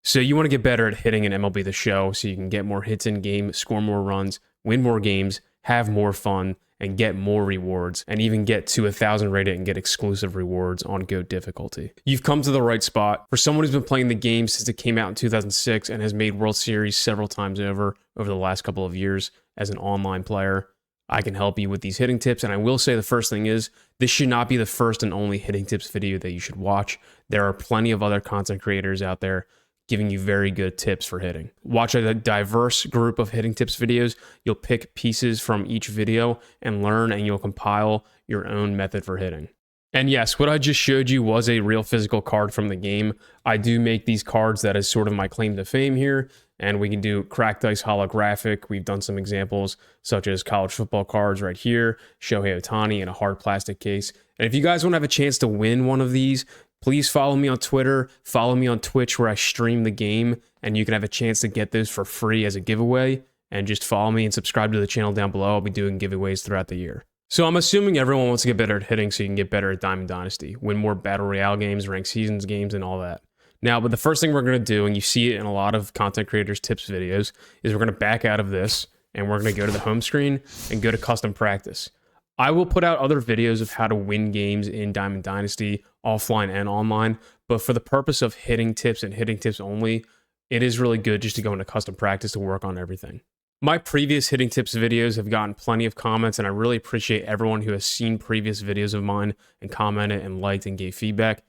So you want to get better at hitting in MLB The Show so you can get more hits in game, score more runs, win more games, have more fun, and get more rewards, and even get to 1,000 rated and get exclusive rewards on GOAT difficulty. You've come to the right spot. For someone who's been playing the game since it came out in 2006 and has made World Series several times over the last couple of years as an online player, I can help you with these hitting tips. And I will say the first thing is, this should not be the first and only hitting tips video that you should watch. There are plenty of other content creators out there giving you very good tips for hitting. Watch a diverse group of hitting tips videos. You'll pick pieces from each video and learn, and you'll compile your own method for hitting. And yes, what I just showed you was a real physical card from the game. I do make these cards. That is sort of my claim to fame here. And we can do cracked ice holographic. We've done some examples such as college football cards right here, Shohei Ohtani in a hard plastic case. And if you guys want to have a chance to win one of these, please follow me on Twitter, follow me on Twitch where I stream the game, and you can have a chance to get those for free as a giveaway. And just follow me and subscribe to the channel down below. I'll be doing giveaways throughout the year. So I'm assuming everyone wants to get better at hitting so you can get better at Diamond Dynasty, win more Battle Royale games, ranked seasons games, and all that. Now, but the first thing we're going to do, and you see it in a lot of content creators' tips videos, is we're going to back out of this, and we're going to go to the home screen and go to custom practice. I will put out other videos of how to win games in Diamond Dynasty, offline and online, but for the purpose of hitting tips and hitting tips only, it is really good just to go into custom practice to work on everything. My previous hitting tips videos have gotten plenty of comments, and I really appreciate everyone who has seen previous videos of mine and commented and liked and gave feedback.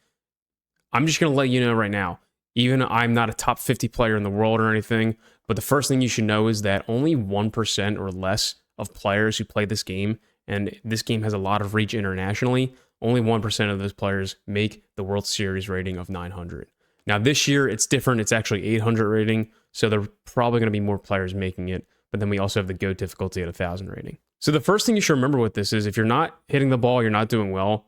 I'm just going to let you know right now, even I'm not a top 50 player in the world or anything, but the first thing you should know is that only 1% or less of players who play this game, and this game has a lot of reach internationally, only 1% of those players make the World Series rating of 900. Now this year it's different, it's actually 800 rating, so there are probably going to be more players making it, but then we also have the GOAT difficulty at 1,000 rating. So the first thing you should remember with this is if you're not hitting the ball, you're not doing well,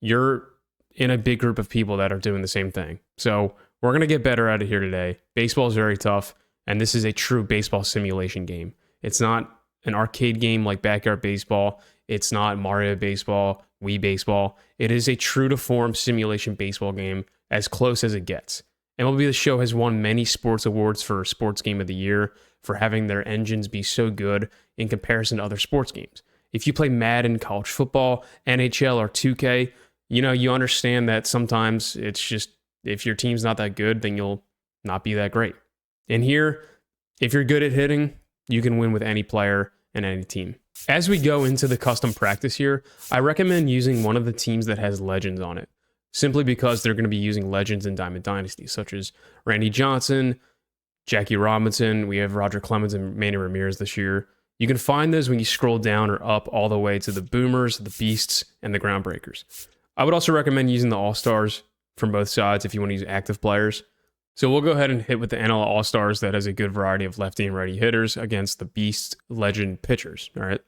you're in a big group of people that are doing the same thing. So we're going to get better at it here today. Baseball is very tough, and this is a true baseball simulation game. It's not an arcade game like Backyard Baseball. It's not Mario Baseball, Wii Baseball. It is a true to form simulation baseball game, as close as it gets. MLB The Show has won many sports awards for Sports Game of the Year for having their engines be so good in comparison to other sports games. If you play Madden, college football, NHL, or 2K, you understand that sometimes it's just, if your team's not that good, then you'll not be that great. And here, if you're good at hitting, you can win with any player and any team. As we go into the custom practice here, I recommend using one of the teams that has legends on it, simply because they're going to be using legends in Diamond Dynasty, such as Randy Johnson, Jackie Robinson. We have Roger Clemens and Manny Ramirez this year. You can find those when you scroll down or up all the way to the Boomers, the Beasts, and the Groundbreakers. I would also recommend using the All-Stars from both sides if you want to use active players. So we'll go ahead and hit with the NL All-Stars that has a good variety of lefty and righty hitters against the Beast legend pitchers. All right,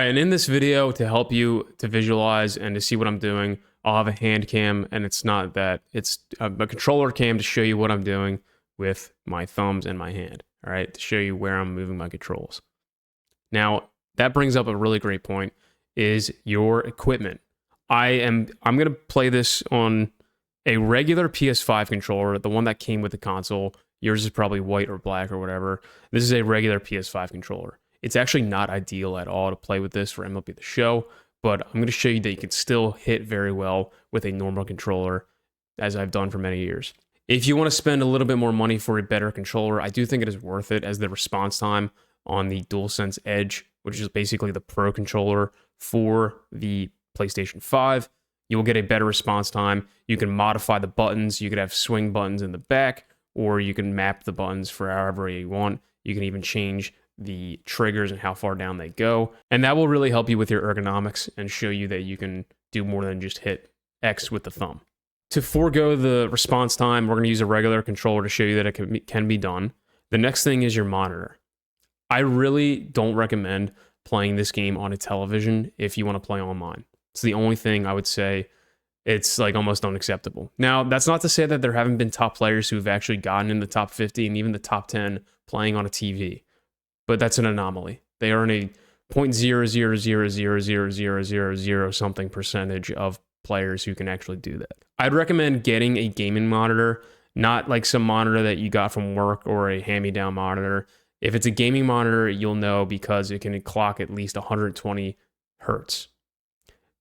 and in this video, to help you to visualize and to see what I'm doing, I'll have a hand cam, and it's not that. It's a controller cam to show you what I'm doing with my thumbs and my hand, all right, to show you where I'm moving my controls. Now, that brings up a really great point, is your equipment. I'm going to play this on a regular PS5 controller, the one that came with the console. Yours is probably white or black or whatever. This is a regular PS5 controller. It's actually not ideal at all to play with this for MLB The Show, but I'm going to show you that you can still hit very well with a normal controller, as I've done for many years. If you want to spend a little bit more money for a better controller, I do think it is worth it, as the response time on the DualSense Edge, which is basically the Pro controller for the PlayStation 5, you will get a better response time. You can modify the buttons. You could have swing buttons in the back, or you can map the buttons for however you want. You can even change the triggers and how far down they go. And that will really help you with your ergonomics and show you that you can do more than just hit X with the thumb. To forego the response time, we're going to use a regular controller to show you that it can be done. The next thing is your monitor. I really don't recommend playing this game on a television if you want to play online. It's the only thing I would say it's like almost unacceptable. Now, that's not to say that there haven't been top players who've actually gotten in the top 50 and even the top 10 playing on a TV, but that's an anomaly. They are in a 0.0000000 something percentage of players who can actually do that. I'd recommend getting a gaming monitor not like some monitor that you got from work or a hand-me-down monitor. If it's a gaming monitor, you'll know because it can clock at least 120 hertz.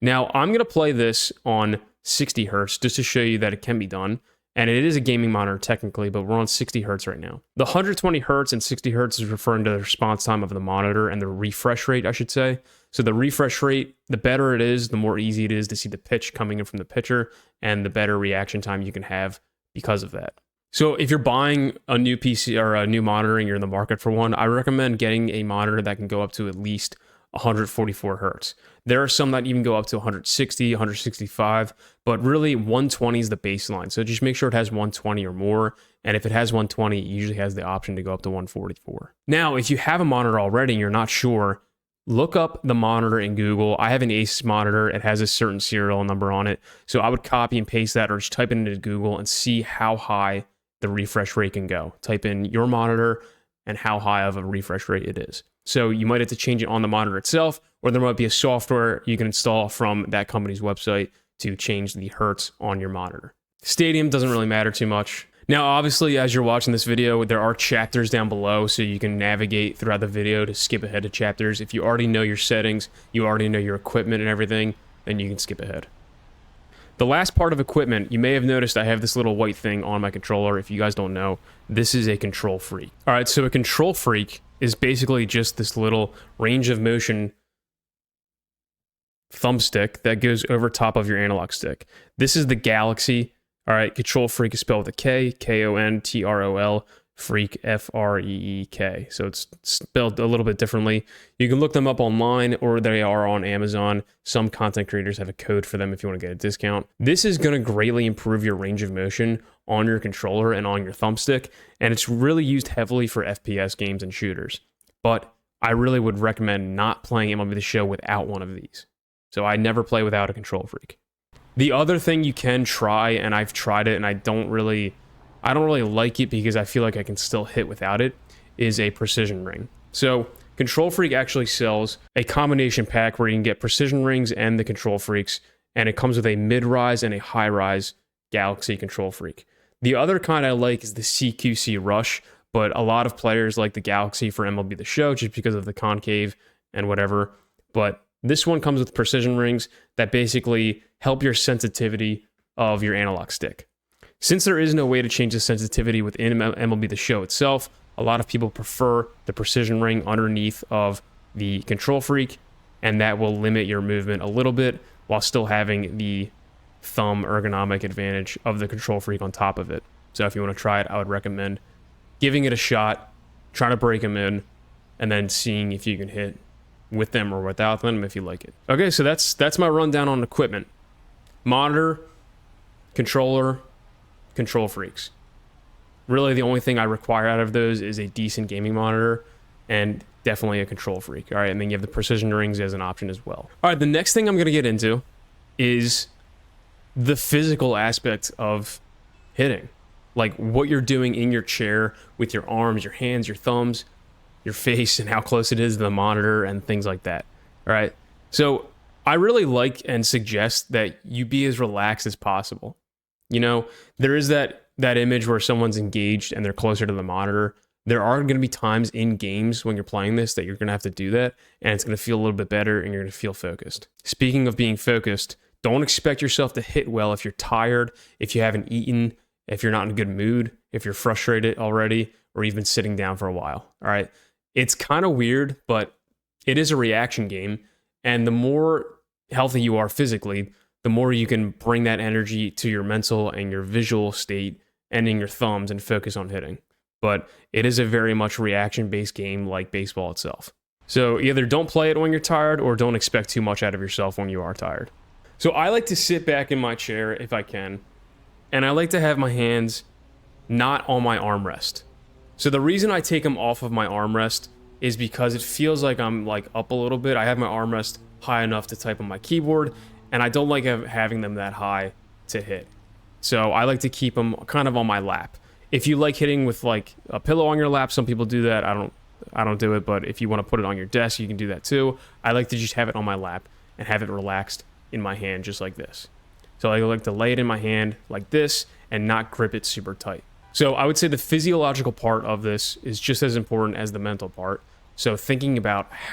Now, I'm going to play this on 60 hertz just to show you that it can be done. And it is a gaming monitor technically, but we're on 60 hertz right now. The 120 hertz and 60 hertz is referring to the response time of the monitor and the refresh rate, I should say. So the refresh rate, the better it is, the more easy it is to see the pitch coming in from the pitcher, and the better reaction time you can have because of that. So if you're buying a new PC or a new monitor and you're in the market for one, I recommend getting a monitor that can go up to at least 144 hertz. There are some that even go up to 160, 165, but really 120 is the baseline. So just make sure it has 120 or more. And if it has 120, it usually has the option to go up to 144. Now, if you have a monitor already and you're not sure, look up the monitor in Google. I have an Asus monitor. It has a certain serial number on it. So I would copy and paste that or just type it into Google and see how high the refresh rate can go. Type in your monitor and how high of a refresh rate it is. So you might have to change it on the monitor itself, or there might be a software you can install from that company's website to change the hertz on your monitor. Stadium doesn't really matter too much. Now, obviously, as you're watching this video, there are chapters down below, so you can navigate throughout the video to skip ahead to chapters. If you already know your settings, you already know your equipment and everything, then you can skip ahead. The last part of equipment, you may have noticed I have this little white thing on my controller. If you guys don't know, this is a control freak. All right, so a control freak is basically just this little range of motion thumbstick that goes over top of your analog stick. This is the Galaxy. All right, control freak is spelled with a K, K-O-N-T-R-O-L, freak, F-R-E-E-K. So it's spelled a little bit differently. You can look them up online, or they are on Amazon. Some content creators have a code for them if you want to get a discount. This is going to greatly improve your range of motion on your controller and on your thumbstick, and it's really used heavily for FPS games and shooters. But I really would recommend not playing MLB The Show without one of these. So I never play without a control freak. The other thing you can try, and I've tried it and I don't really like it because I feel like I can still hit without it, is a precision ring. So Control Freak actually sells a combination pack where you can get precision rings and the control freaks, and it comes with a mid-rise and a high-rise Galaxy control freak. The other kind I like is the CQC Rush, but a lot of players like the Galaxy for MLB The Show just because of the concave and whatever. But this one comes with precision rings that basically help your sensitivity of your analog stick. Since there is no way to change the sensitivity within MLB The Show itself, a lot of people prefer the precision ring underneath of the control freak, and that will limit your movement a little bit while still having the thumb ergonomic advantage of the control freak on top of it. So if you want to try it, I would recommend giving it a shot, trying to break them in, and then seeing if you can hit with them or without them if you like it. Okay, so that's my rundown on equipment. Monitor, controller, control freaks. Really the only thing I require out of those is a decent gaming monitor and definitely a control freak. All right, and then you have the precision rings as an option as well. All right, the next thing I'm going to get into is the physical aspect of hitting. Like what you're doing in your chair with your arms, your hands, your thumbs, your face, and how close it is to the monitor and things like that. All right. So I really like and suggest that you be as relaxed as possible. You know, there is that image where someone's engaged and they're closer to the monitor. There are going to be times in games when you're playing this that you're going to have to do that, and it's going to feel a little bit better and you're going to feel focused. Speaking of being focused, don't expect yourself to hit well if you're tired, if you haven't eaten, if you're not in a good mood, if you're frustrated already, or you've been sitting down for a while. All right. It's kind of weird, but it is a reaction game. And the more healthy you are physically, the more you can bring that energy to your mental and your visual state and in your thumbs and focus on hitting. But it is a very much reaction-based game like baseball itself. So either don't play it when you're tired or don't expect too much out of yourself when you are tired. So I like to sit back in my chair if I can, and I like to have my hands not on my armrest. So the reason I take them off of my armrest is because it feels like I'm like up a little bit. I have my armrest high enough to type on my keyboard, and I don't like having them that high to hit. So I like to keep them kind of on my lap. If you like hitting with like a pillow on your lap, some people do that. I don't do it, but if you want to put it on your desk, you can do that too. I like to just have it on my lap and have it relaxed in my hand just like this. So I like to lay it in my hand like this and not grip it super tight. So I would say the physiological part of this is just as important as the mental part. So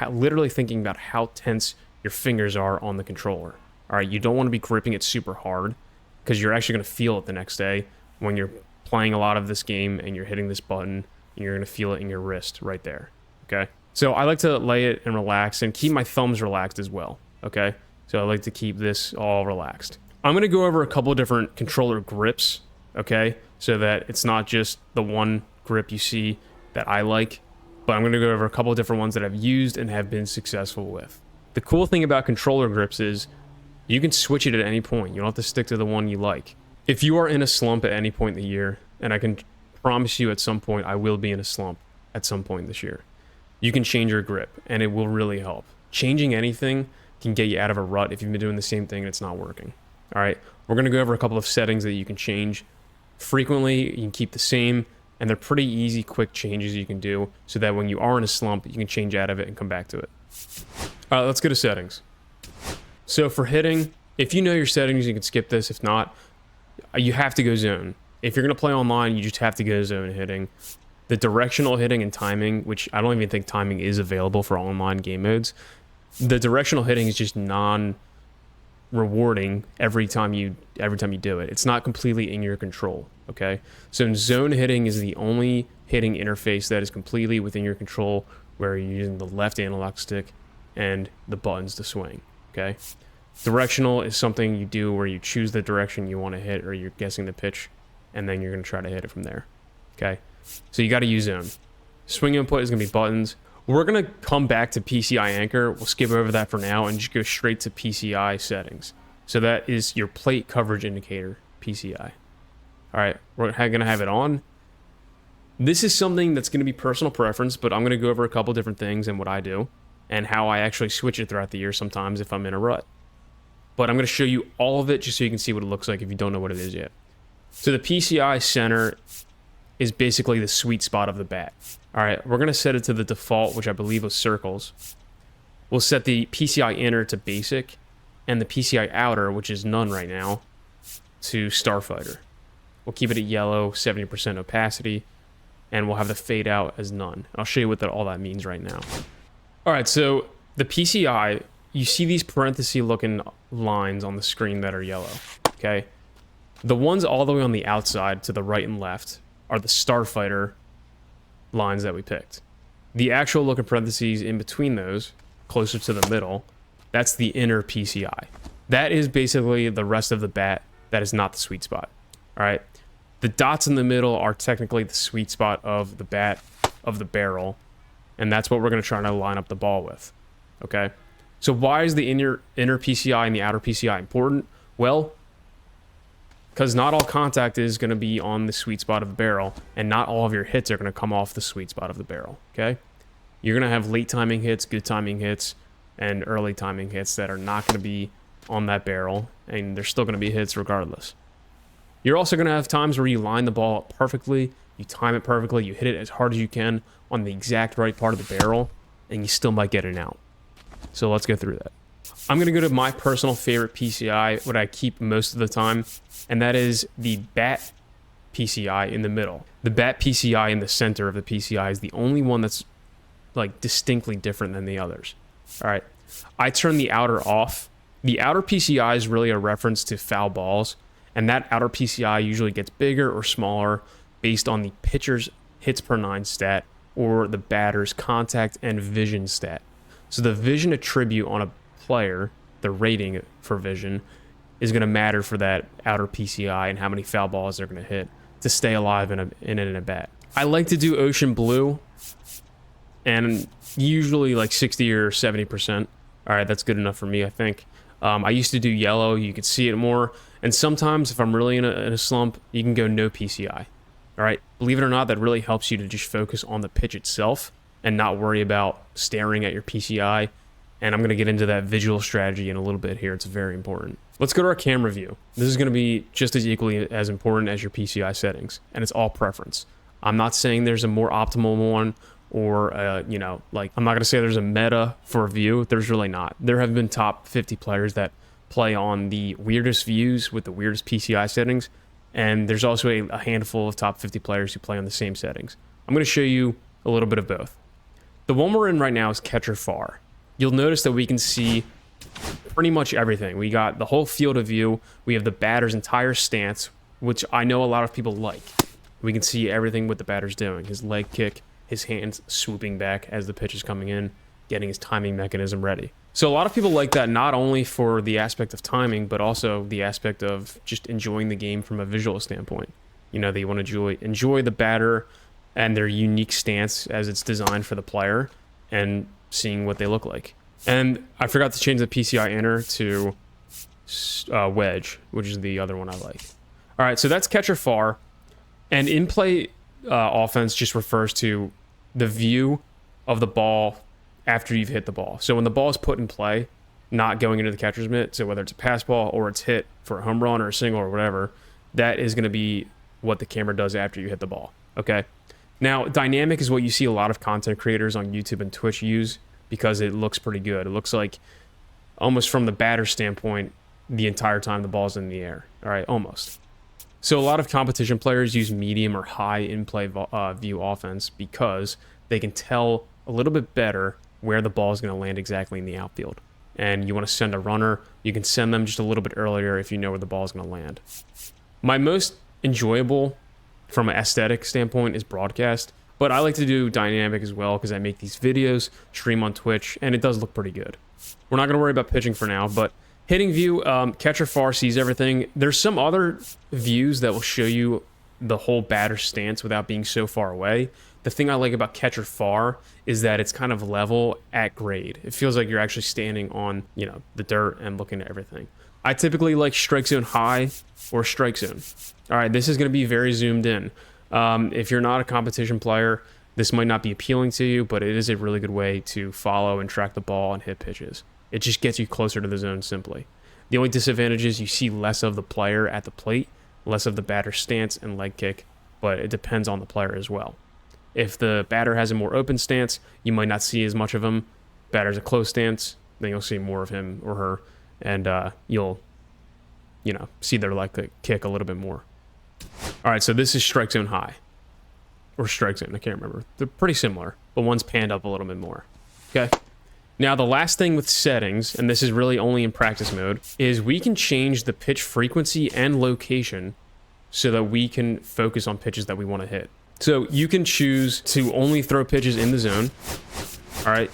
literally thinking about how tense your fingers are on the controller. All right, you don't want to be gripping it super hard because you're actually going to feel it the next day when you're playing a lot of this game and you're hitting this button, and you're going to feel it in your wrist right there, okay? So I like to lay it and relax and keep my thumbs relaxed as well, okay? So I like to keep this all relaxed. I'm going to go over a couple of different controller grips, okay? So that it's not just the one grip you see that I like, but I'm going to go over a couple of different ones that I've used and have been successful with. The cool thing about controller grips is you can switch it at any point. You don't have to stick to the one you like. If you are in a slump at any point in the year, and I can promise you at some point I will be in a slump at some point this year, you can change your grip and it will really help. Changing anything can get you out of a rut if you've been doing the same thing and it's not working. All right, we're going to go over a couple of settings that you can change frequently. You can keep the same, and they're pretty easy, quick changes you can do so that when you are in a slump, you can change out of it and come back to it. All right, let's go to settings. So for hitting, if you know your settings, you can skip this. If not, you have to go zone. If you're going to play online, you just have to go zone hitting. The directional hitting and timing, which I don't even think timing is available for online game modes. The directional hitting is just non-rewarding every time you do it. It's not completely in your control, okay? So zone hitting is the only hitting interface that is completely within your control, where you're using the left analog stick and the buttons to swing, okay? Directional is something you do where you choose the direction you want to hit, or you're guessing the pitch, and then you're going to try to hit it from there, okay? So you got to use zone. Swing input is going to be buttons. We're going to come back to PCI anchor. We'll skip over that for now and just go straight to PCI settings. So that is your plate coverage indicator, PCI. All right, we're going to have it on. This is something that's going to be personal preference, but I'm going to go over a couple different things and what I do and how I actually switch it throughout the year sometimes if I'm in a rut. But I'm going to show you all of it just so you can see what it looks like if you don't know what it is yet. So the PCI center is basically the sweet spot of the bat. All right, we're going to set it to the default, which I believe was circles. We'll set the PCI inner to basic and the PCI outer, which is none right now, to Starfighter. We'll keep it at yellow, 70% opacity, and we'll have the fade out as none. I'll show you what all that means right now. All right, so the PCI, you see these parenthesis looking lines on the screen that are yellow, okay? The ones all the way on the outside to the right and left are the Starfighter lines that we picked. The actual looking parentheses in between those, closer to the middle, that's the inner PCI. That is basically the rest of the bat that is not the sweet spot. All right. The dots in the middle are technically the sweet spot of the bat, of the barrel, and that's what we're going to try to line up the ball with. Okay. So why is the inner PCI and the outer PCI important? Well, because not all contact is going to be on the sweet spot of the barrel, and not all of your hits are going to come off the sweet spot of the barrel, okay? You're going to have late timing hits, good timing hits, and early timing hits that are not going to be on that barrel, and they're still going to be hits regardless. You're also going to have times where you line the ball up perfectly, you time it perfectly, you hit it as hard as you can on the exact right part of the barrel, and you still might get it out. So let's go through that. I'm going to go to my personal favorite PCI, what I keep most of the time, and that is the bat PCI in the middle. The bat PCI in the center of the PCI is the only one that's like distinctly different than the others. All right, I turn the outer off. The outer PCI is really a reference to foul balls, and that outer PCI usually gets bigger or smaller based on the pitcher's hits per nine stat or the batter's contact and vision stat. So the vision attribute on a player, the rating for vision, is going to matter for that outer PCI and how many foul balls they're going to hit to stay alive in a bat. I like to do ocean blue, and usually like 60 or 70%. All right, that's good enough for me, I think. I used to do yellow. You could see it more. And sometimes if I'm really in a slump, you can go no PCI. All right, believe it or not, that really helps you to just focus on the pitch itself and not worry about staring at your PCI. And I'm going to get into that visual strategy in a little bit here. It's very important. Let's go to our camera view. This is going to be just as equally as important as your PCI settings, and it's all preference. I'm not saying there's a more optimal one, or, like, I'm not going to say there's a meta for a view. There's really not. There have been top 50 players that play on the weirdest views with the weirdest PCI settings, And there's also a handful of top 50 players who play on the same settings. I'm going to show you a little bit of both. The one we're in right now is catcher far. You'll notice that we can see pretty much everything. We got the whole field of view. We have the batter's entire stance, which I know a lot of people like. We can see everything what the batter's doing. His leg kick, his hands swooping back as the pitch is coming in, getting his timing mechanism ready. So a lot of people like that, not only for the aspect of timing, but also the aspect of just enjoying the game from a visual standpoint. You know, they want to enjoy the batter and their unique stance as it's designed for the player and seeing what they look like. And I forgot to change the PCI inner to wedge, which is the other one I like. All right, so that's catcher far. And in-play offense just refers to the view of the ball after you've hit the ball. So when the ball is put in play, not going into the catcher's mitt, so whether it's a pass ball or it's hit for a home run or a single or whatever, that is going to be what the camera does after you hit the ball, okay? Now, dynamic is what you see a lot of content creators on YouTube and Twitch use because it looks pretty good. It looks like almost from the batter standpoint the entire time the ball's in the air, all right, almost. So a lot of competition players use medium or high in-play view offense because they can tell a little bit better where the ball is going to land exactly in the outfield. And you want to send a runner, you can send them just a little bit earlier if you know where the ball is going to land. My most enjoyable from an aesthetic standpoint is broadcast, but I like to do dynamic as well because I make these videos, stream on Twitch, and it does look pretty good. We're not going to worry about pitching for now, but hitting view, catcher far sees everything. There's some other views that will show you the whole batter stance without being so far away. The thing I like about catcher far is that it's kind of level at grade. It feels like you're actually standing on, you know, the dirt and looking at everything. I typically like strike zone high or strike zone. All right, this is going to be very zoomed in. If you're not a competition player, this might not be appealing to you, but it is a really good way to follow and track the ball and hit pitches. It just gets you closer to the zone simply. The only disadvantage is you see less of the player at the plate, less of the batter's stance and leg kick, but it depends on the player as well. If the batter has a more open stance, you might not see as much of him. Batter's a close stance, then you'll see more of him or her, and you'll, you know, see their leg kick a little bit more. All right, so this is strike zone high, or strike zone, I can't remember. They're pretty similar, but one's panned up a little bit more, okay? Now, the last thing with settings, and this is really only in practice mode, is we can change the pitch frequency and location so that we can focus on pitches that we want to hit. So you can choose to only throw pitches in the zone, all right?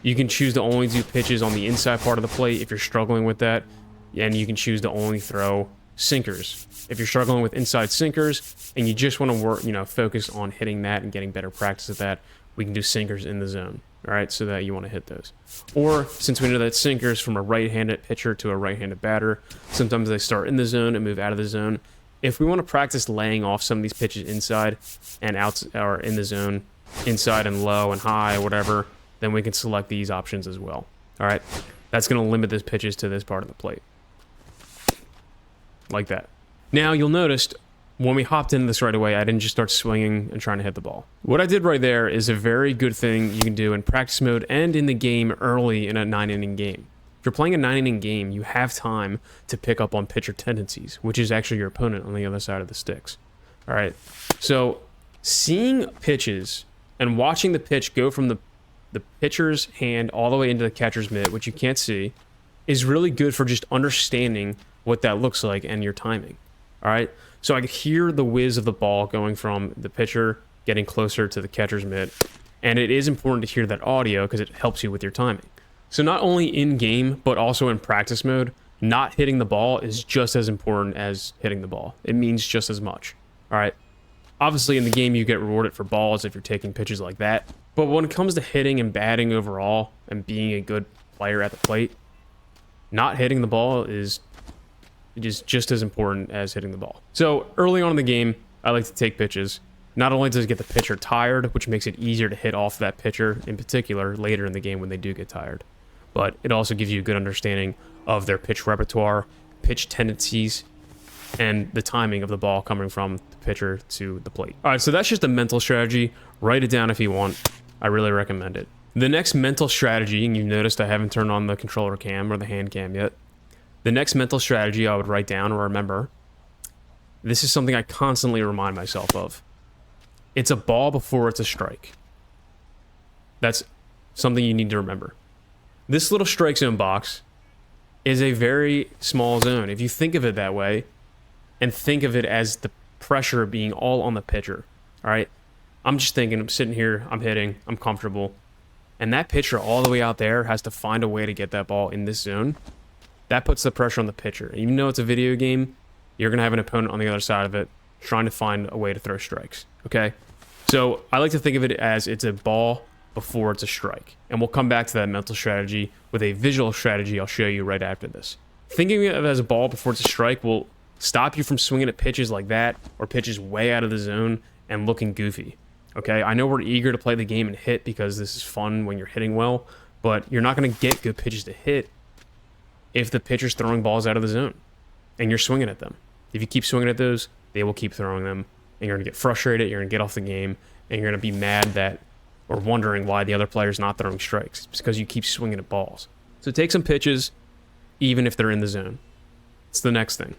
You can choose to only do pitches on the inside part of the plate if you're struggling with that, and you can choose to only throw sinkers. If you're struggling with inside sinkers and you just want to work, you know, focus on hitting that and getting better practice at that, we can do sinkers in the zone, all right, so that you want to hit those. Or since we know that sinkers from a right-handed pitcher to a right-handed batter, sometimes they start in the zone and move out of the zone. If we want to practice laying off some of these pitches inside and out, or in the zone, inside and low and high, whatever, then we can select these options as well. All right, that's going to limit those pitches to this part of the plate, like that. Now you'll notice when we hopped into this right away, I didn't just start swinging and trying to hit the ball. What I did right there is a very good thing you can do in practice mode and in the game early in a 9-inning game. If you're playing a 9-inning game, you have time to pick up on pitcher tendencies, which is actually your opponent on the other side of the sticks. All right, so seeing pitches and watching the pitch go from the pitcher's hand all the way into the catcher's mitt, which you can't see, is really good for just understanding what that looks like and your timing. All right, so I could hear the whiz of the ball going from the pitcher getting closer to the catcher's mitt, and it is important to hear that audio because it helps you with your timing. So not only in game, but also in practice mode, not hitting the ball is just as important as hitting the ball. It means just as much. All right. Obviously in the game, you get rewarded for balls if you're taking pitches like that. But when it comes to hitting and batting overall and being a good player at the plate, not hitting the ball is just as important as hitting the ball. So early on in the game, I like to take pitches. Not only does it get the pitcher tired, which makes it easier to hit off that pitcher in particular later in the game when they do get tired, but it also gives you a good understanding of their pitch repertoire, pitch tendencies, and the timing of the ball coming from the pitcher to the plate. All right, so that's just a mental strategy. Write it down if you want. I really recommend it. The next mental strategy, and you noticed I haven't turned on the controller cam or the hand cam yet. The next mental strategy I would write down or remember This is something I constantly remind myself of. It's a ball before it's a strike. That's something you need to remember. This little strike zone box is a very small zone. If you think of it that way, and think of it as the pressure being all on the pitcher, all right? I'm just thinking, I'm sitting here, I'm hitting, I'm comfortable, and that pitcher all the way out there has to find a way to get that ball in this zone. That puts the pressure on the pitcher. Even though it's a video game, you're going to have an opponent on the other side of it trying to find a way to throw strikes, okay? So I like to think of it as it's a ball before it's a strike. And we'll come back to that mental strategy with a visual strategy I'll show you right after this. Thinking of it as a ball before it's a strike will stop you from swinging at pitches like that or pitches way out of the zone and looking goofy, okay? I know we're eager to play the game and hit because this is fun when you're hitting well, but you're not going to get good pitches to hit if the pitcher's throwing balls out of the zone and you're swinging at them. If you keep swinging at those, they will keep throwing them, and you're going to get frustrated, you're going to get off the game, and you're going to be mad that or wondering why the other player's not throwing strikes. It's because you keep swinging at balls. So take some pitches, even if they're in the zone. It's the next thing.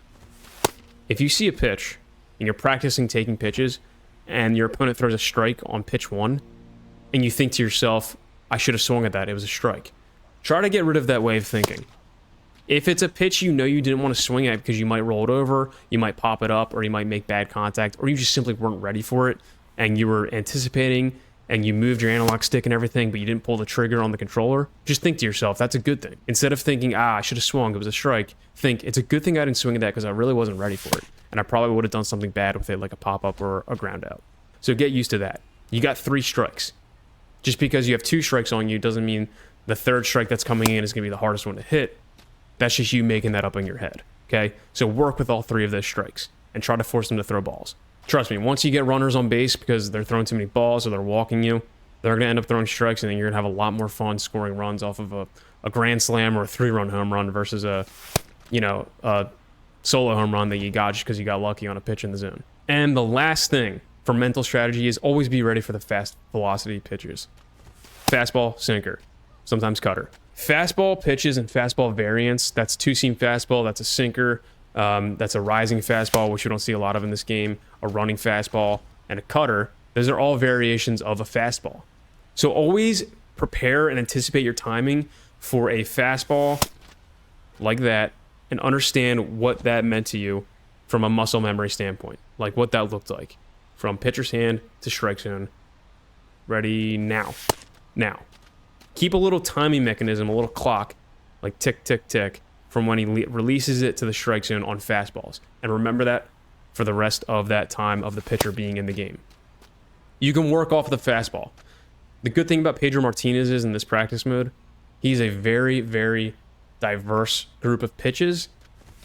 If you see a pitch, and you're practicing taking pitches, and your opponent throws a strike on pitch 1, and you think to yourself, I should have swung at that, it was a strike. Try to get rid of that way of thinking. If it's a pitch you know you didn't want to swing at because you might roll it over, you might pop it up, or you might make bad contact, or you just simply weren't ready for it, and you were anticipating, and you moved your analog stick and everything, but you didn't pull the trigger on the controller, just think to yourself, that's a good thing. Instead of thinking, I should have swung, it was a strike, think, it's a good thing I didn't swing at that because I really wasn't ready for it, and I probably would have done something bad with it, like a pop-up or a ground out. So get used to that. You got 3 strikes. Just because you have 2 strikes on you doesn't mean the 3rd strike that's coming in is going to be the hardest one to hit. That's just you making that up in your head, okay? So work with all 3 of those strikes and try to force them to throw balls. Trust me, once you get runners on base because they're throwing too many balls or they're walking you, they're going to end up throwing strikes, and then you're going to have a lot more fun scoring runs off of a grand slam or a 3-run home run versus a solo home run that you got just because you got lucky on a pitch in the zone. And the last thing for mental strategy is always be ready for the fast velocity pitches. Fastball, sinker, sometimes cutter. Fastball pitches and fastball variants, that's 2-seam fastball, that's a sinker, that's a rising fastball, which you don't see a lot of in this game, a running fastball, and a cutter. Those are all variations of a fastball. So always prepare and anticipate your timing for a fastball like that and understand what that meant to you from a muscle memory standpoint, like what that looked like from pitcher's hand to strike zone. Ready now. Now. Keep a little timing mechanism, a little clock, like tick, tick, tick, from when he releases it to the strike zone on fastballs. And remember that for the rest of that time of the pitcher being in the game. You can work off the fastball. The good thing about Pedro Martinez is in this practice mode, he's a very, very diverse group of pitches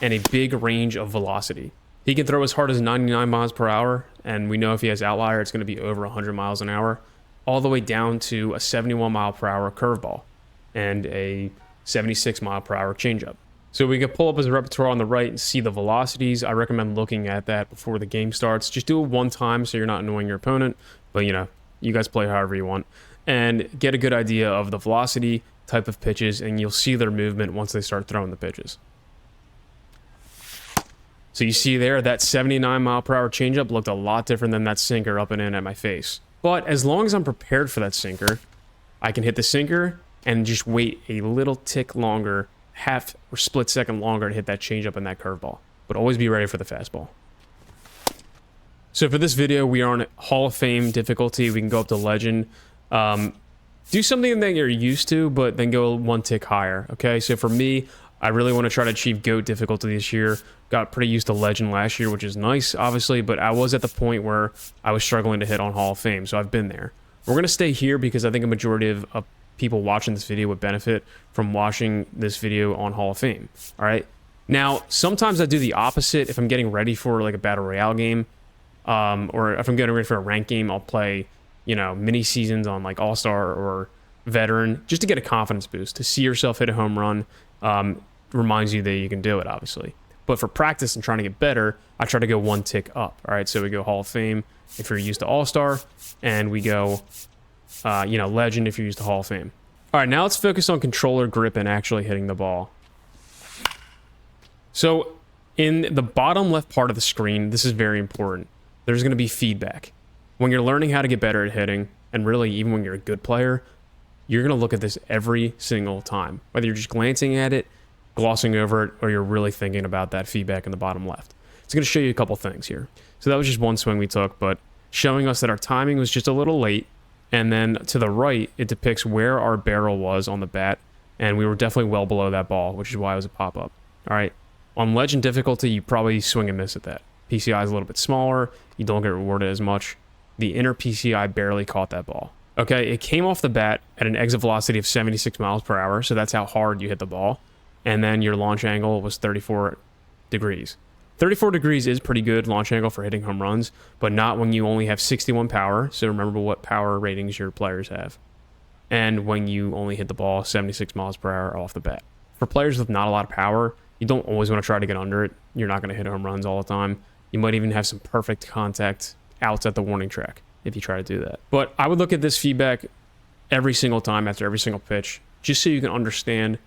and a big range of velocity. He can throw as hard as 99 miles per hour, and we know if he has outlier, it's going to be over 100 miles an hour, all the way down to a 71 mile per hour curveball and a 76 mile per hour changeup. So we can pull up his repertoire on the right and see the velocities. I recommend looking at that before the game starts. Just do it one time so you're not annoying your opponent, but you guys play however you want, and get a good idea of the velocity, type of pitches, and you'll see their movement once they start throwing the pitches. So you see there, that 79 mile per hour changeup looked a lot different than that sinker up and in at my face. But as long as I'm prepared for that sinker, I can hit the sinker and just wait a little tick longer, half or split second longer to hit that changeup and that curveball. But always be ready for the fastball. So for this video, we are on Hall of Fame difficulty. We can go up to Legend. Do something that you're used to, but then go 1 tick higher, okay? So for me, I really want to try to achieve GOAT difficulty this year. Got pretty used to Legend last year, which is nice, obviously, but I was at the point where I was struggling to hit on Hall of Fame, so I've been there. We're going to stay here because I think a majority of people watching this video would benefit from watching this video on Hall of Fame, all right? Now, sometimes I do the opposite. If I'm getting ready for like a Battle Royale game, or if I'm getting ready for a ranked game, I'll play, mini seasons on like All-Star or Veteran, just to get a confidence boost. To see yourself hit a home run reminds you that you can do it, obviously. But for practice and trying to get better, I try to go 1 tick up. All right, so we go Hall of Fame if you're used to All-Star, and we go, Legend if you're used to Hall of Fame. All right, now let's focus on controller grip and actually hitting the ball. So In the bottom left part of the screen, this is very important. There's going to be feedback. When you're learning how to get better at hitting, and really even when you're a good player, you're going to look at this every single time. Whether you're just glancing at it, glossing over it, or you're really thinking about that feedback in the bottom left. It's going to show you a couple things here. So that was just one swing we took, but showing us that our timing was just a little late. And then to the right, it depicts where our barrel was on the bat. And we were definitely well below that ball, which is why it was a pop-up. All right. On legend difficulty, you probably swing and miss at that. PCI is a little bit smaller. You don't get rewarded as much. The inner PCI barely caught that ball. Okay, it came off the bat at an exit velocity of 76 miles per hour, so that's how hard you hit the ball. And then your launch angle was 34 degrees. 34 degrees is pretty good launch angle for hitting home runs, but not when you only have 61 power. So remember what power ratings your players have. And when you only hit the ball 76 miles per hour off the bat. For players with not a lot of power, you don't always want to try to get under it. You're not going to hit home runs all the time. You might even have some perfect contact outs at the warning track if you try to do that. But I would look at this feedback every single time after every single pitch, just so you can understand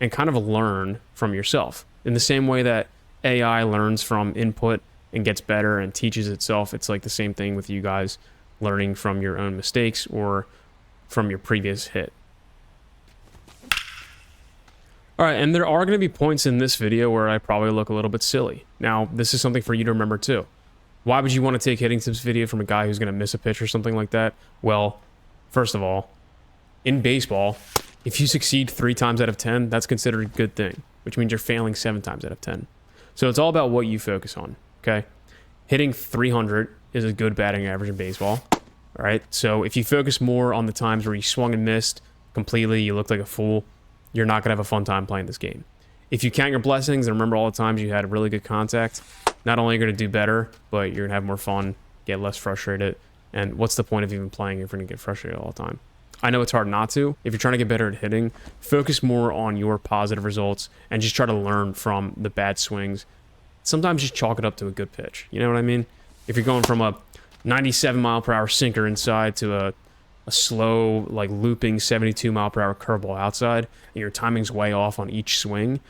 and kind of learn from yourself. In the same way that AI learns from input and gets better and teaches itself, it's like the same thing with you guys learning from your own mistakes or from your previous hit. All right, and there are going to be points in this video where I probably look a little bit silly. Now, this is something for you to remember too. Why would you want to take hitting tips video from a guy who's going to miss a pitch or something like that? Well, first of all, in baseball, if you succeed 3 times out of 10, that's considered a good thing, which means you're failing 7 times out of 10. So it's all about what you focus on, okay? Hitting 300 is a good batting average in baseball, all right? So if you focus more on the times where you swung and missed completely, you looked like a fool, you're not going to have a fun time playing this game. If you count your blessings and remember all the times you had really good contact, not only are you going to do better, but you're going to have more fun, get less frustrated, and what's the point of even playing if you're going to get frustrated all the time? I know it's hard not to. If you're trying to get better at hitting, focus more on your positive results and just try to learn from the bad swings. Sometimes just chalk it up to a good pitch. You know what I mean? If you're going from a 97 mile per hour sinker inside to a slow, like looping 72 mile per hour curveball outside, and your timing's way off on each swing,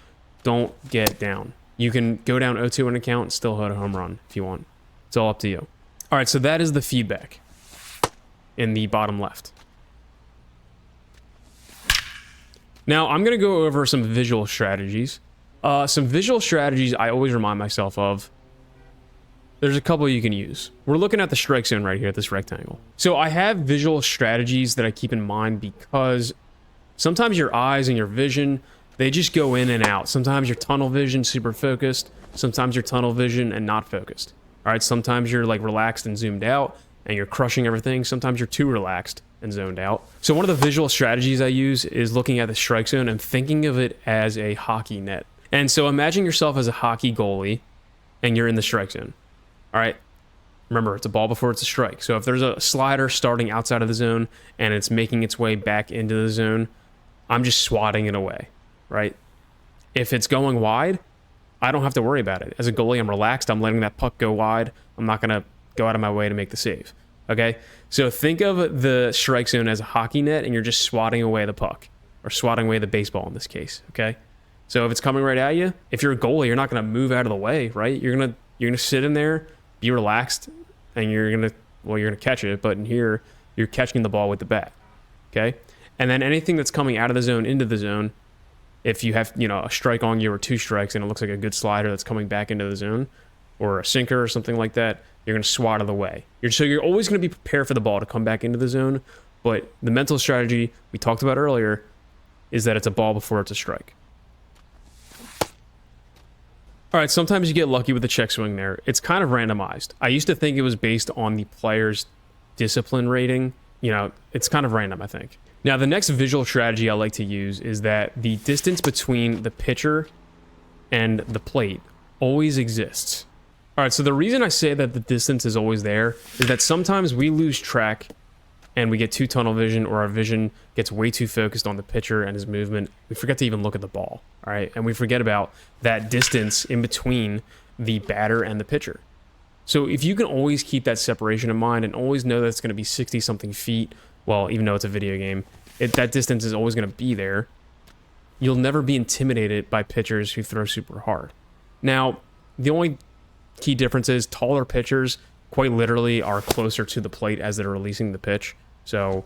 don't get down. You can go down 0-2 in a count and still hit a home run if you want. It's all up to you. All right, so that is the feedback in the bottom left. Now, I'm going to go over some visual strategies. Some visual strategies I always remind myself of. There's a couple you can use. We're looking at the strike zone right here at this rectangle. So I have visual strategies that I keep in mind because sometimes your eyes and your vision, they just go in and out. Sometimes your tunnel vision super focused. Sometimes your tunnel vision and not focused. All right, sometimes you're like relaxed and zoomed out and you're crushing everything. Sometimes you're too relaxed and zoned out. So one of the visual strategies I use is looking at the strike zone and thinking of it as a hockey net. And so imagine yourself as a hockey goalie and you're in the strike zone. All right, remember, it's a ball before it's a strike. So if there's a slider starting outside of the zone and it's making its way back into the zone, I'm just swatting it away, right? If it's going wide, I don't have to worry about it. As a goalie, I'm relaxed. I'm letting that puck go wide. I'm not going to go out of my way to make the save, okay? So think of the strike zone as a hockey net and you're just swatting away the puck or swatting away the baseball in this case, okay? So if it's coming right at you, if you're a goalie, you're not going to move out of the way, right? You're going to sit in there, be relaxed, and you're gonna catch it, but in here, you're catching the ball with the bat, okay? And then anything that's coming out of the zone into the zone, if you have, a strike on you or 2 strikes and it looks like a good slider that's coming back into the zone, or a sinker or something like that, you're gonna swat it away. So you're always gonna be prepared for the ball to come back into the zone, but the mental strategy we talked about earlier is that it's a ball before it's a strike. All right, sometimes you get lucky with the check swing there. It's kind of randomized. I used to think it was based on the player's discipline rating. It's kind of random, I think. Now, the next visual strategy I like to use is that the distance between the pitcher and the plate always exists. All right, so the reason I say that the distance is always there is that sometimes we lose track and we get too tunnel vision, or our vision gets way too focused on the pitcher and his movement. We forget to even look at the ball, all right? And we forget about that distance in between the batter and the pitcher. So if you can always keep that separation in mind and always know that it's going to be 60-something feet, well, even though it's a video game, that distance is always going to be there, you'll never be intimidated by pitchers who throw super hard. Now, The only key difference is taller pitchers quite literally are closer to the plate as they're releasing the pitch. So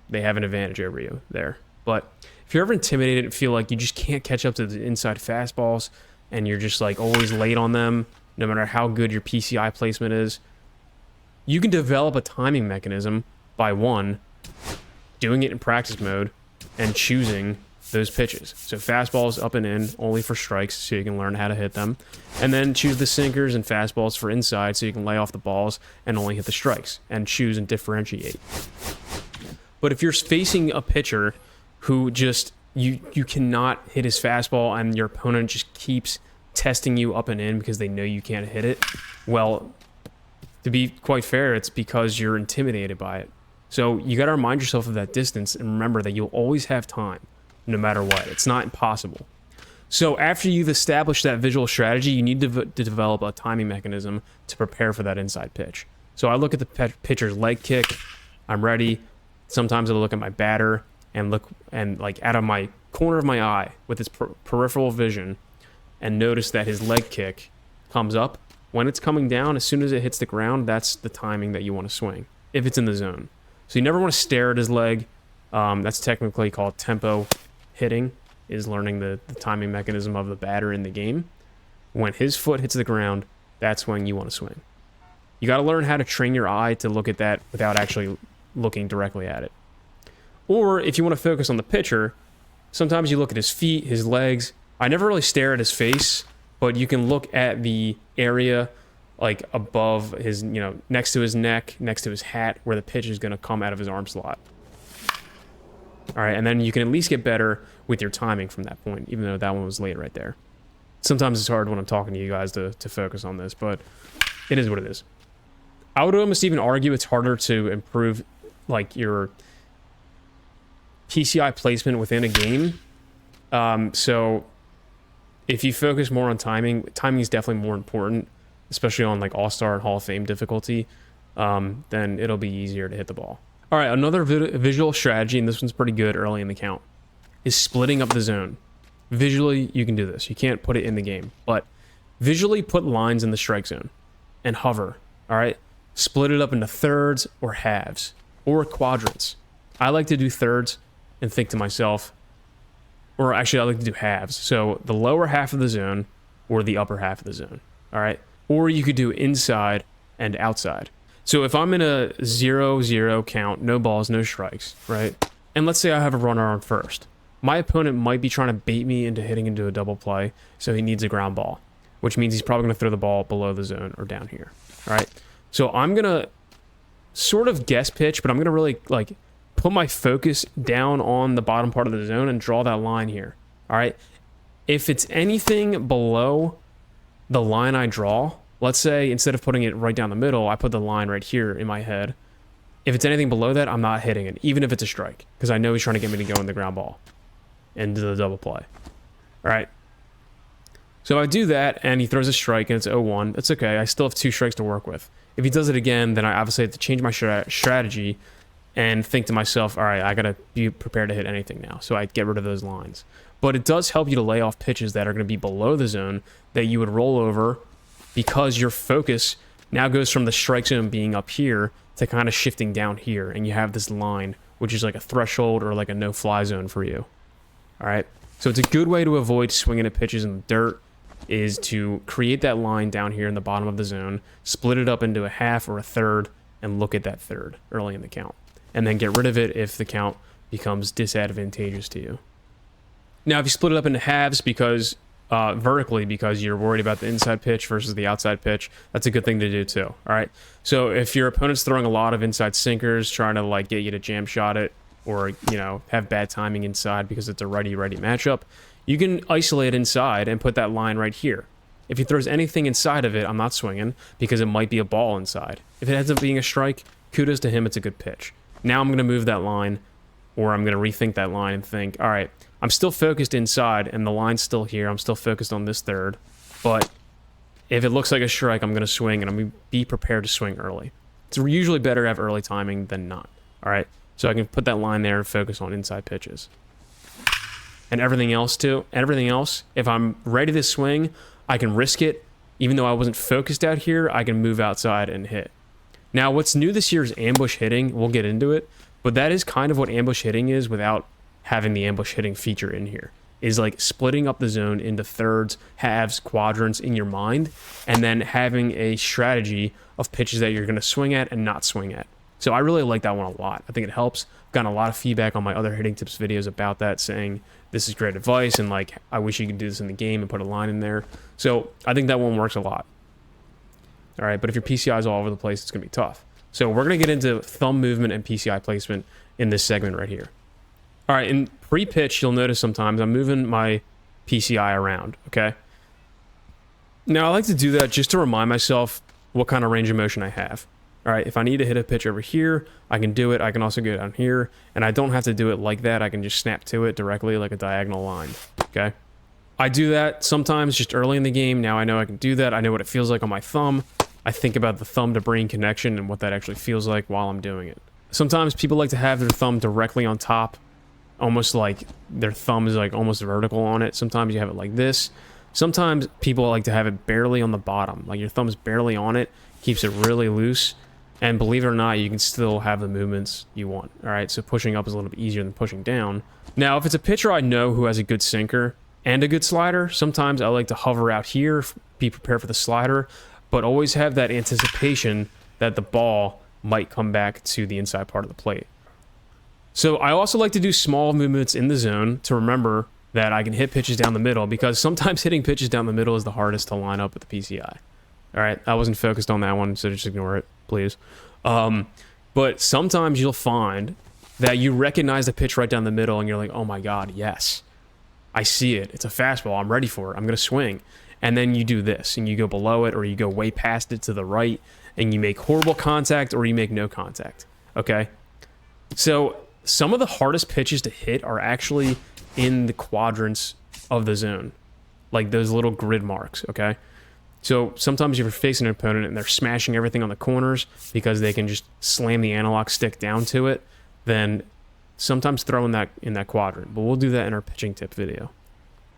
they have an advantage over you there. But if you're ever intimidated and feel like you just can't catch up to the inside fastballs and you're just like always late on them, no matter how good your PCI placement is, you can develop a timing mechanism by one, doing it in practice mode and choosing those pitches. So fastballs up and in only for strikes so you can learn how to hit them. And then choose the sinkers and fastballs for inside so you can lay off the balls and only hit the strikes and choose and differentiate. But if you're facing a pitcher who just, you cannot hit his fastball and your opponent just keeps testing you up and in because they know you can't hit it, well, to be quite fair, it's because you're intimidated by it. So you got to remind yourself of that distance and remember that you'll always have time, no matter what. It's not impossible. So after you've established that visual strategy, you need to develop a timing mechanism to prepare for that inside pitch. So I look at the pitcher's leg kick. I'm ready. Sometimes I look at my batter and look and like out of my corner of my eye with his peripheral vision and notice that his leg kick comes up. When it's coming down, as soon as it hits the ground, that's the timing that you want to swing, if it's in the zone. So you never want to stare at his leg. That's technically called tempo hitting, is learning the timing mechanism of the batter in the game. When his foot hits the ground, that's when you want to swing. You got to learn how to train your eye to look at that without actually looking directly at it. Or if you want to focus on the pitcher, sometimes you look at his feet, his legs. I never really stare at his face, but you can look at the area like above his, next to his neck, next to his hat, where the pitch is going to come out of his arm slot. All right, and then you can at least get better with your timing from that point, even though that one was late right there. Sometimes it's hard when I'm talking to you guys to focus on this, but it is what it is. I would almost even argue it's harder to improve like your PCI placement within a game. So if you focus more on timing is definitely more important, especially on like All-Star and Hall of Fame difficulty. Then it'll be easier to hit the ball. All right, another visual strategy, and this one's pretty good early in the count, is splitting up the zone. Visually, you can do this. You can't put it in the game, but visually put lines in the strike zone and hover, all right? Split it up into thirds or halves or quadrants. I like to do thirds and think to myself, or actually I like to do halves. So the lower half of the zone or the upper half of the zone, all right? Or you could do inside and outside. So if I'm in a 0-0 count, no balls, no strikes, right? And let's say I have a runner on first. My opponent might be trying to bait me into hitting into a double play, so he needs a ground ball, which means he's probably going to throw the ball below the zone or down here, all right? So I'm going to sort of guess pitch, but I'm going to really like put my focus down on the bottom part of the zone and draw that line here, all right? If it's anything below the line I draw, let's say instead of putting it right down the middle, I put the line right here in my head. If it's anything below that, I'm not hitting it, even if it's a strike, because I know he's trying to get me to go in the ground ball into the double play. All right. So I do that, and he throws a strike, and it's 0-1. That's okay. I still have 2 strikes to work with. If he does it again, then I obviously have to change my strategy and think to myself, all right, I got to be prepared to hit anything now. So I get rid of those lines. But it does help you to lay off pitches that are going to be below the zone that you would roll over, because your focus now goes from the strike zone being up here to kind of shifting down here, and you have this line, which is like a threshold or like a no-fly zone for you. All right? So it's a good way to avoid swinging at pitches in the dirt is to create that line down here in the bottom of the zone, split it up into a half or a third, and look at that third early in the count. And then get rid of it if the count becomes disadvantageous to you. Now, if you split it up into halves because vertically because you're worried about the inside pitch versus the outside pitch, that's a good thing to do too. All right. So if your opponent's throwing a lot of inside sinkers, trying to like get you to jam shot it, or have bad timing inside because it's a righty-righty matchup, you can isolate inside and put that line right here. If he throws anything inside of it, I'm not swinging because it might be a ball inside. If it ends up being a strike, kudos to him, it's a good pitch. Now I'm going to move that line, or I'm going to rethink that line and think, all right, I'm still focused inside and the line's still here. I'm still focused on this third, but if it looks like a strike, I'm going to swing, and I'm going to be prepared to swing early. It's usually better to have early timing than not. All right. So I can put that line there and focus on inside pitches. And everything else too. Everything else, if I'm ready to swing, I can risk it even though I wasn't focused out here, I can move outside and hit. Now, what's new this year is ambush hitting. We'll get into it, but that is kind of what ambush hitting is without having the ambush hitting feature in here. Is like splitting up the zone into thirds, halves, quadrants in your mind, and then having a strategy of pitches that you're going to swing at and not swing at. So I really like that one a lot. I think it helps. I've gotten a lot of feedback on my other hitting tips videos about that, saying this is great advice, and like I wish you could do this in the game and put a line in there. So I think that one works a lot. All right, but if your PCI is all over the place, it's going to be tough. So we're going to get into thumb movement and PCI placement in this segment right here. All right, in pre-pitch, you'll notice sometimes I'm moving my PCI around, okay? Now, I like to do that just to remind myself what kind of range of motion I have. All right, if I need to hit a pitch over here, I can do it. I can also go down here, and I don't have to do it like that. I can just snap to it directly like a diagonal line, okay? I do that sometimes just early in the game. Now I know I can do that. I know what it feels like on my thumb. I think about the thumb to brain connection and what that actually feels like while I'm doing it. Sometimes people like to have their thumb directly on top, almost like their thumb is like almost vertical on it. Sometimes you have it like this. Sometimes people like to have it barely on the bottom, like your thumb's barely on it, keeps it really loose. And believe it or not, you can still have the movements you want. All right, so pushing up is a little bit easier than pushing down. Now, if it's a pitcher I know who has a good sinker and a good slider, sometimes I like to hover out here, be prepared for the slider, but always have that anticipation that the ball might come back to the inside part of the plate. So I also like to do small movements in the zone to remember that I can hit pitches down the middle, because sometimes hitting pitches down the middle is the hardest to line up with the PCI. All right, I wasn't focused on that one, so just ignore it, please. But sometimes you'll find that you recognize the pitch right down the middle and you're like, oh my God, yes, I see it. It's a fastball. I'm ready for it. I'm going to swing. And then you do this and you go below it, or you go way past it to the right and you make horrible contact, or you make no contact. Okay. So some of the hardest pitches to hit are actually in the quadrants of the zone, like those little grid marks. Okay. So sometimes you're facing an opponent and they're smashing everything on the corners because they can just slam the analog stick down to it, then sometimes throw in that quadrant. But we'll do that in our pitching tip video.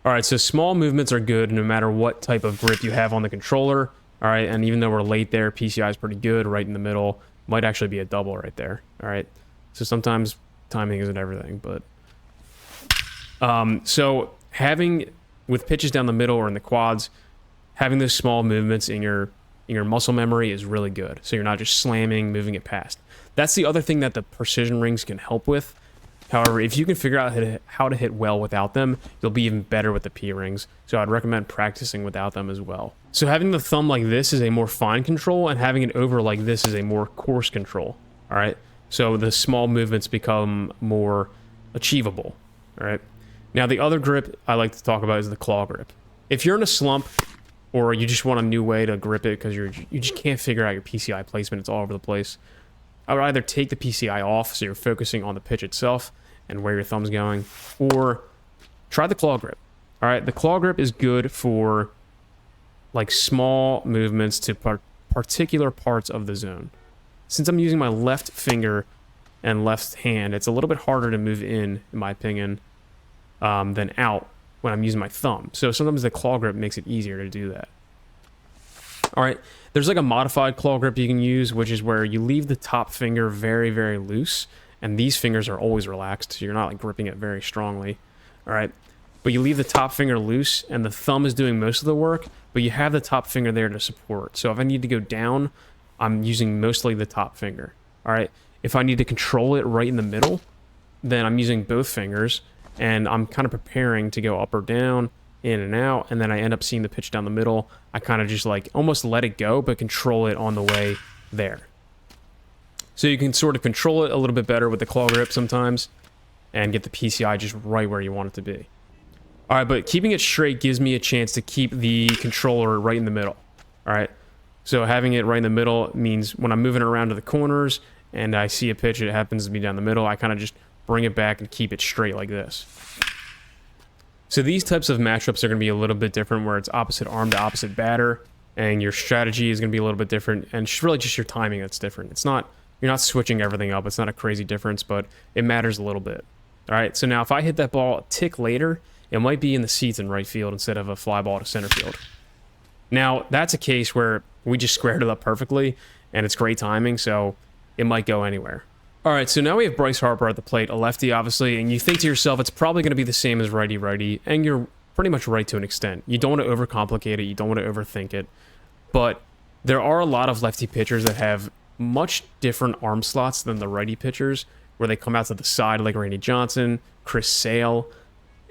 All right, so small movements are good no matter what type of grip you have on the controller. All right, and even though we're late there, PCI is pretty good right in the middle. Might actually be a double right there. All right, so sometimes timing isn't everything, but so having with pitches down the middle or in the quads, having those small movements in your muscle memory is really good. So you're not just slamming, moving it past. That's the other thing that the precision rings can help with. However, if you can figure out how to hit well without them, you'll be even better with the P rings. So I'd recommend practicing without them as well. So having the thumb like this is a more fine control, and having it over like this is a more coarse control. All right. So the small movements become more achievable. All right. Now the other grip I like to talk about is the claw grip. If you're in a slump, or you just want a new way to grip it because you just can't figure out your PCI placement, it's all over the place, I would either take the PCI off so you're focusing on the pitch itself and where your thumb's going, or try the claw grip. All right, the claw grip is good for like small movements to particular parts of the zone. Since I'm using my left finger and left hand, it's a little bit harder to move in my opinion, than out when I'm using my thumb. So sometimes the claw grip makes it easier to do that. All right, there's like a modified claw grip you can use, which is where you leave the top finger very, very loose, and these fingers are always relaxed, so you're not like gripping it very strongly. All right, but you leave the top finger loose, and the thumb is doing most of the work, but you have the top finger there to support. So if I need to go down, I'm using mostly the top finger. All right, if I need to control it right in the middle, then I'm using both fingers, and I'm kind of preparing to go up or down, in and out, and then I end up seeing the pitch down the middle. I kind of just like almost let it go, but control it on the way there. So you can sort of control it a little bit better with the claw grip sometimes and get the PCI just right where you want it to be. All right, but keeping it straight gives me a chance to keep the controller right in the middle. All right, so having it right in the middle means when I'm moving around to the corners and I see a pitch, it happens to be down the middle, I kind of just bring it back and keep it straight like this. So these types of matchups are going to be a little bit different, where it's opposite arm to opposite batter, and your strategy is going to be a little bit different, and it's really just your timing that's different. It's not, you're not switching everything up. It's not a crazy difference, but it matters a little bit. All right, so now if I hit that ball a tick later, it might be in the seats in right field instead of a fly ball to center field. Now, that's a case where we just squared it up perfectly, and it's great timing, so it might go anywhere. All right, so now we have Bryce Harper at the plate, a lefty, obviously, and you think to yourself, it's probably going to be the same as righty-righty, and you're pretty much right to an extent. You don't want to overcomplicate it. You don't want to overthink it. But there are a lot of lefty pitchers that have much different arm slots than the righty pitchers, where they come out to the side like Randy Johnson, Chris Sale,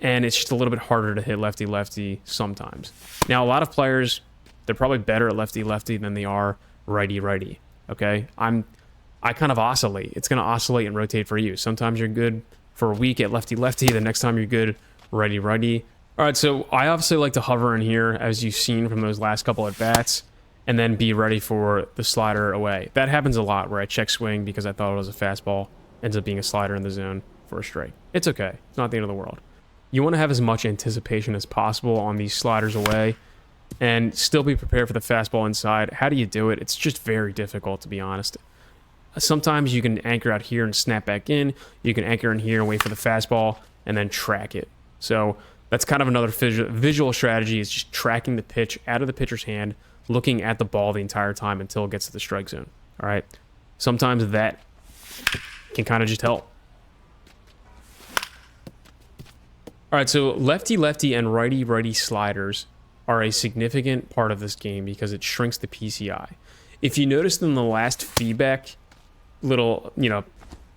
and it's just a little bit harder to hit lefty-lefty sometimes. Now, a lot of players, they're probably better at lefty-lefty than they are righty-righty, okay? I kind of oscillate. It's going to oscillate and rotate for you. Sometimes you're good for a week at lefty-lefty. The next time you're good righty-righty. All right, so I obviously like to hover in here, as you've seen from those last couple at bats, and then be ready for the slider away. That happens a lot where I check swing because I thought it was a fastball, ends up being a slider in the zone for a strike. It's okay. It's not the end of the world. You want to have as much anticipation as possible on these sliders away and still be prepared for the fastball inside. How do you do it? It's just very difficult, to be honest. Sometimes you can anchor out here and snap back in. You can anchor in here and wait for the fastball and then track it. So that's kind of another visual strategy, is just tracking the pitch out of the pitcher's hand, looking at the ball the entire time until it gets to the strike zone. All right. Sometimes that can kind of just help. All right, so lefty-lefty and righty-righty sliders are a significant part of this game because it shrinks the PCI. If you noticed in the last feedback, little,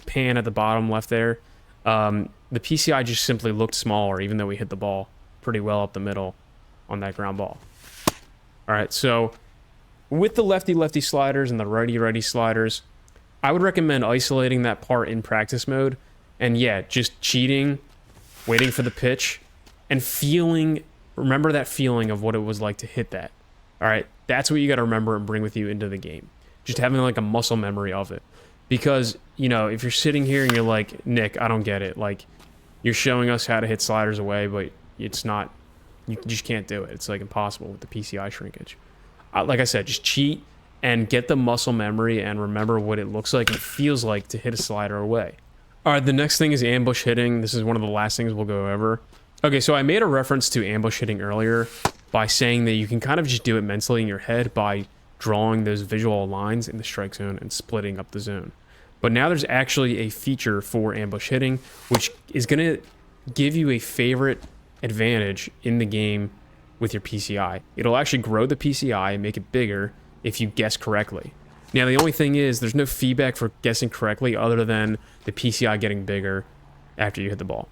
pan at the bottom left there, the PCI just simply looked smaller, even though we hit the ball pretty well up the middle on that ground ball. All right, so with the lefty-lefty sliders and the righty-righty sliders, I would recommend isolating that part in practice mode, and yeah, just cheating, waiting for the pitch, and remember that feeling of what it was like to hit that. All right, that's what you got to remember and bring with you into the game. Just having like a muscle memory of it. Because, if you're sitting here and you're like, Nick, I don't get it. Like, you're showing us how to hit sliders away, but it's not, you just can't do it. It's like impossible with the PCI shrinkage. Like I said, just cheat and get the muscle memory and remember what it looks like and feels like to hit a slider away. All right, the next thing is ambush hitting. This is one of the last things we'll go over. Okay, so I made a reference to ambush hitting earlier by saying that you can kind of just do it mentally in your head by drawing those visual lines in the strike zone and splitting up the zone. But now there's actually a feature for ambush hitting, which is going to give you a favorite advantage in the game with your PCI. It'll actually grow the PCI and make it bigger if you guess correctly. Now, the only thing is there's no feedback for guessing correctly other than the PCI getting bigger after you hit the ball.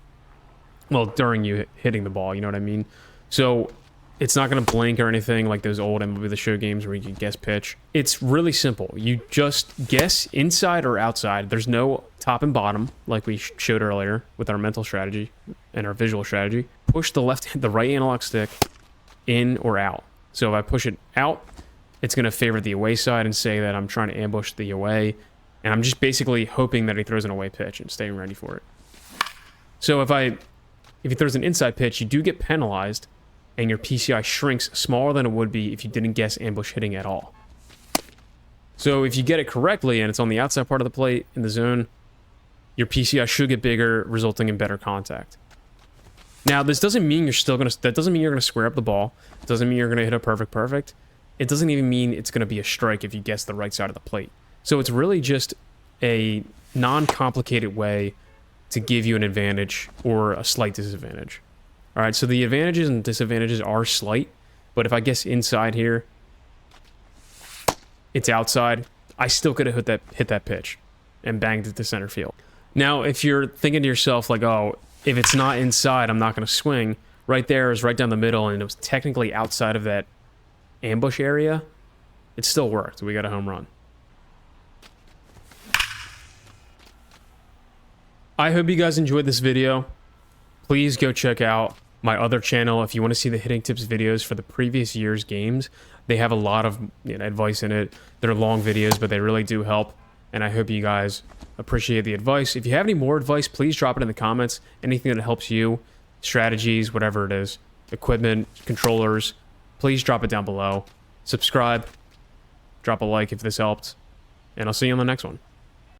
Well, during you hitting the ball, you know what I mean? So it's not going to blink or anything like those old MLB The Show games where you can guess pitch. It's really simple. You just guess inside or outside. There's no top and bottom like we showed earlier with our mental strategy and our visual strategy. Push the right analog stick in or out. So if I push it out, it's going to favor the away side and say that I'm trying to ambush the away. And I'm just basically hoping that he throws an away pitch and staying ready for it. So if he throws an inside pitch, you do get penalized and your PCI shrinks smaller than it would be if you didn't guess ambush hitting at all. So if you get it correctly and it's on the outside part of the plate in the zone, your PCI should get bigger, resulting in better contact. Now, this doesn't mean that doesn't mean you're going to square up the ball. It doesn't mean you're going to hit a perfect. It doesn't even mean it's going to be a strike if you guess the right side of the plate. So it's really just a non-complicated way to give you an advantage or a slight disadvantage. All right, so the advantages and disadvantages are slight, but if I guess inside here, it's outside, I still could have hit that pitch and banged it to center field. Now, if you're thinking to yourself like, oh, if it's not inside, I'm not going to swing, right there is right down the middle, and it was technically outside of that ambush area, it still worked. We got a home run. I hope you guys enjoyed this video. Please go check out my other channel if you want to see the hitting tips videos for the previous year's games. They have a lot of advice in it. They're long videos, but they really do help, and I hope you guys appreciate the advice. If you have any more advice, please drop it in the comments. Anything that helps you, strategies, whatever it is, equipment, controllers, please drop it down below. Subscribe, drop a like if this helped, and I'll see you on the next one.